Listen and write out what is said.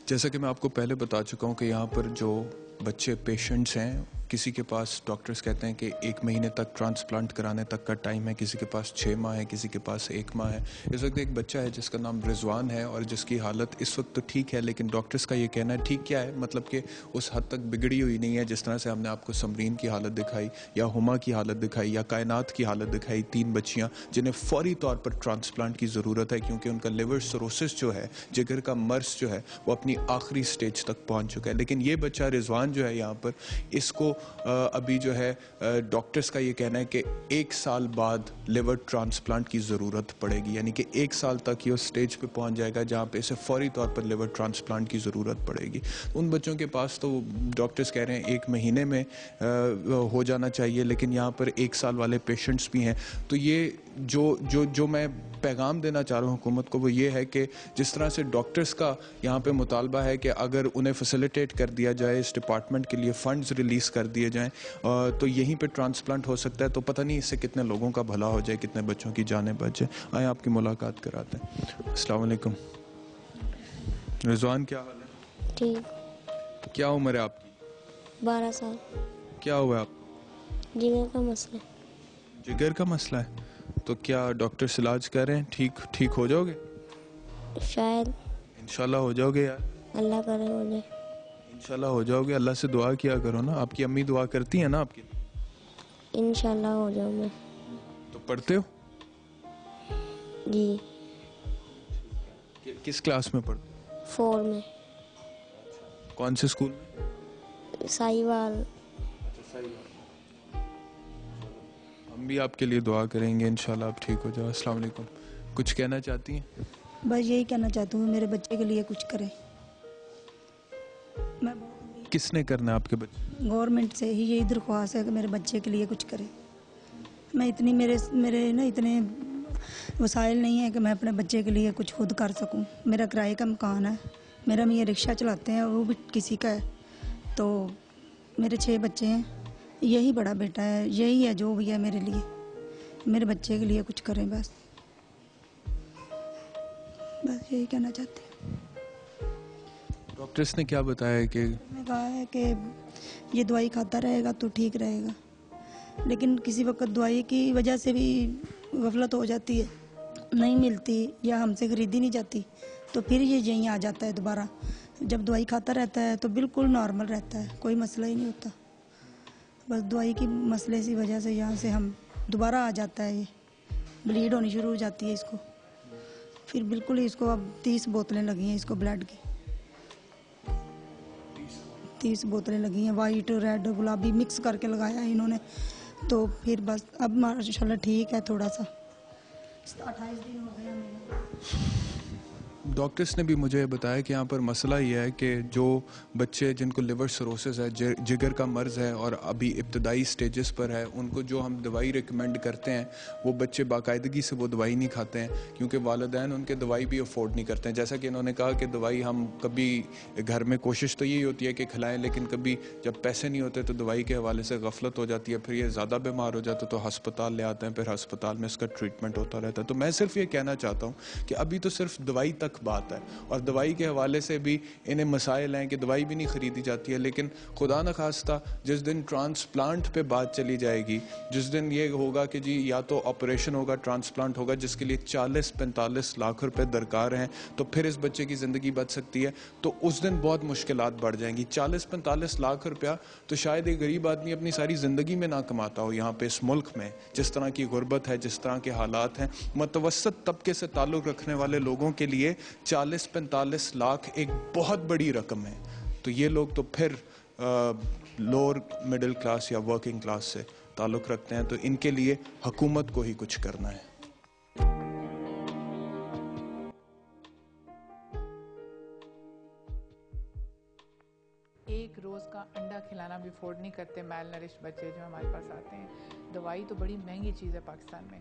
जैसा कि मैं आपको पहले बता चुका हूँ कि यहाँ पर जो बच्चे पेशेंट्स हैं, किसी के पास डॉक्टर्स कहते हैं कि 1 महीने तक ट्रांसप्लांट कराने तक का टाइम है, किसी के पास 6 माह है, किसी के पास 1 माह है। इस वक्त एक बच्चा है जिसका नाम रिजवान है और जिसकी हालत इस वक्त तो ठीक है, लेकिन डॉक्टर्स का ये कहना है ठीक क्या है, मतलब कि उस हद तक बिगड़ी हुई नहीं है जिस तरह से हमने आपको समरीन की हालत दिखाई या हुमा की हालत दिखाई या कायनात की हालत दिखाई। 3 बच्चियाँ जिन्हें फौरी तौर पर ट्रांसप्लांट की ज़रूरत है क्योंकि उनका लिवर सिरोसिस जो है, जिगर का मर्ज जो है, वो अपनी आखिरी स्टेज तक पहुँच चुका है। लेकिन ये बच्चा रिजवान जो है यहाँ पर, इसको अभी जो है डॉक्टर्स का ये कहना है कि 1 साल बाद लिवर ट्रांसप्लांट की ज़रूरत पड़ेगी, यानी कि 1 साल तक ये उस स्टेज पे पहुंच जाएगा जहां पे इसे फौरी तौर पर लिवर ट्रांसप्लांट की ज़रूरत पड़ेगी। उन बच्चों के पास तो डॉक्टर्स कह रहे हैं 1 महीने में हो जाना चाहिए, लेकिन यहाँ पर 1 साल वाले पेशेंट्स भी हैं। तो ये जो मैं पैगाम देना चाह रहा हूँ हुकूमत को, वो ये है कि जिस तरह से डॉक्टर्स का यहाँ पे मुतालबा है कि अगर उन्हें फैसिलिटेट कर दिया जाए, इस डिपार्टमेंट के लिए फ़ंड्स रिलीज़ कर दिए जाएं, तो यहीं पे ट्रांसप्लांट हो सकता है। तो पता नहीं इससे कितने लोगों का भला हो जाए, कितने बच्चों की जानें बच जाए। आए आपकी मुलाकात कराते हैं। अस्सलाम वालेकुम। रिजवान, क्या हाल है? ठीक। क्या उम्र है आपकी? 12 साल। क्या हुआ है आपको? जिगर का मसला। जिगर का मसला है? तो क्या डॉक्टर इलाज कर रहे हैं? ठीक हो जाओगे? शायद। इंशाल्लाह हो जाओगे यार। अल्लाह करे हो जाए। इंशाल्लाह हो जाओगे। अल्लाह से दुआ किया करो ना। आपकी अम्मी दुआ करती है ना आपकी? इंशाल्लाह हो जाऊँ मैं। तो पढ़ते हो? जी। किस क्लास में पढ़ते हो? 4 में। कौन से स्कूल में? साहिवाल। हम भी आपके लिए दुआ करेंगे, इंशाल्लाह आप ठीक हो जाओ। अस्सलाम वालेकुम। कुछ कहना चाहती हैं? बस यही कहना चाहती हूँ, मेरे बच्चे के लिए कुछ करें। मैं किसने करना है आपके बच्चे? गवर्नमेंट से ही यही दरख्वास्त है कि मेरे बच्चे के लिए कुछ करें। मैं इतनी मेरे ना इतने वसाइल नहीं है कि मैं अपने बच्चे के लिए कुछ खुद कर सकूं। मेरा किराए का मकान है, मेरा मियाँ रिक्शा चलाते हैं, वो भी किसी का है। तो मेरे 6 बच्चे हैं, यही बड़ा बेटा है, यही है जो भी है मेरे लिए। मेरे बच्चे के लिए कुछ करें, बस यही कहना चाहते हैं। डॉक्टर्स ने क्या बताया कि मैंने कहा है कि ये दवाई खाता रहेगा तो ठीक रहेगा, लेकिन किसी वक्त दवाई की वजह से भी गफलत हो जाती है, नहीं मिलती या हमसे खरीदी नहीं जाती, तो फिर ये यहीं आ जाता है दोबारा। जब दवाई खाता रहता है तो बिल्कुल नॉर्मल रहता है, कोई मसला ही नहीं होता। बस दवाई की मसले की वजह से यहाँ से हम दोबारा आ जाता है, ये ब्लीड होनी शुरू हो जाती है इसको। फिर बिल्कुल ही इसको अब 30 बोतलें लगी हैं इसको ब्लड की। 30 बोतलें लगी हैं, वाइट रेड गुलाबी मिक्स करके लगाया है इन्होंने। तो फिर बस अब माशाल्लाह ठीक है थोड़ा सा। 28 दिन हो गया मेरे। डॉक्टर्स ने भी मुझे बताया कि यहाँ पर मसला ये है कि जो बच्चे जिनको लिवर सिरोसिस है, जिगर का मर्ज़ है और अभी इब्तदाई स्टेजेस पर है, उनको जो हम दवाई रिकमेंड करते हैं वो बच्चे बाकायदगी से वो दवाई नहीं खाते हैं, क्योंकि वालिदैन उनके दवाई भी अफोर्ड नहीं करते हैं। जैसा कि इन्होंने कहा कि दवाई हम कभी घर में कोशिश तो यही होती है कि खिलाएँ, लेकिन कभी जब पैसे नहीं होते तो दवाई के हवाले से गफलत हो जाती है, फिर ये ज़्यादा बीमार हो जाता है तो हस्पताल ले आते हैं, फिर हस्पताल में इसका ट्रीटमेंट होता रहता है। तो मैं सिर्फ ये कहना चाहता हूँ कि अभी तो सिर्फ दवाई तक बात है और दवाई के हवाले से भी इन्हें मसाइल हैं कि दवाई भी नहीं खरीदी जाती है। लेकिन खुदा न खास्ता जिस दिन ट्रांसप्लांट पे बात चली जाएगी, जिस दिन ये होगा कि जी या तो ऑपरेशन होगा, ट्रांसप्लांट होगा, जिसके लिए 40-45 लाख रुपए दरकार हैं, तो फिर इस बच्चे की ज़िंदगी बच सकती है, तो उस दिन बहुत मुश्किलात बढ़ जाएंगी। 40-45 लाख रुपया तो शायद एक गरीब आदमी अपनी सारी ज़िंदगी में ना कमाता हो। यहाँ पे इस मुल्क में जिस तरह की गुर्बत है, जिस तरह के हालात हैं, मुतवस्सत तबके से ताल्लुक़ रखने वाले लोगों के लिए 40-45 लाख एक बहुत बड़ी रकम है। तो ये लोग तो फिर लोअर मिडिल क्लास या वर्किंग क्लास से ताल्लुक़ रखते हैं, तो इनके लिए हुकूमत को ही कुछ करना है। एक रोज़ का अंडा खिलाना भी अफोर्ड नहीं करते मैल नरिश बच्चे जो हमारे पास आते हैं। दवाई तो बड़ी महंगी चीज़ है पाकिस्तान में।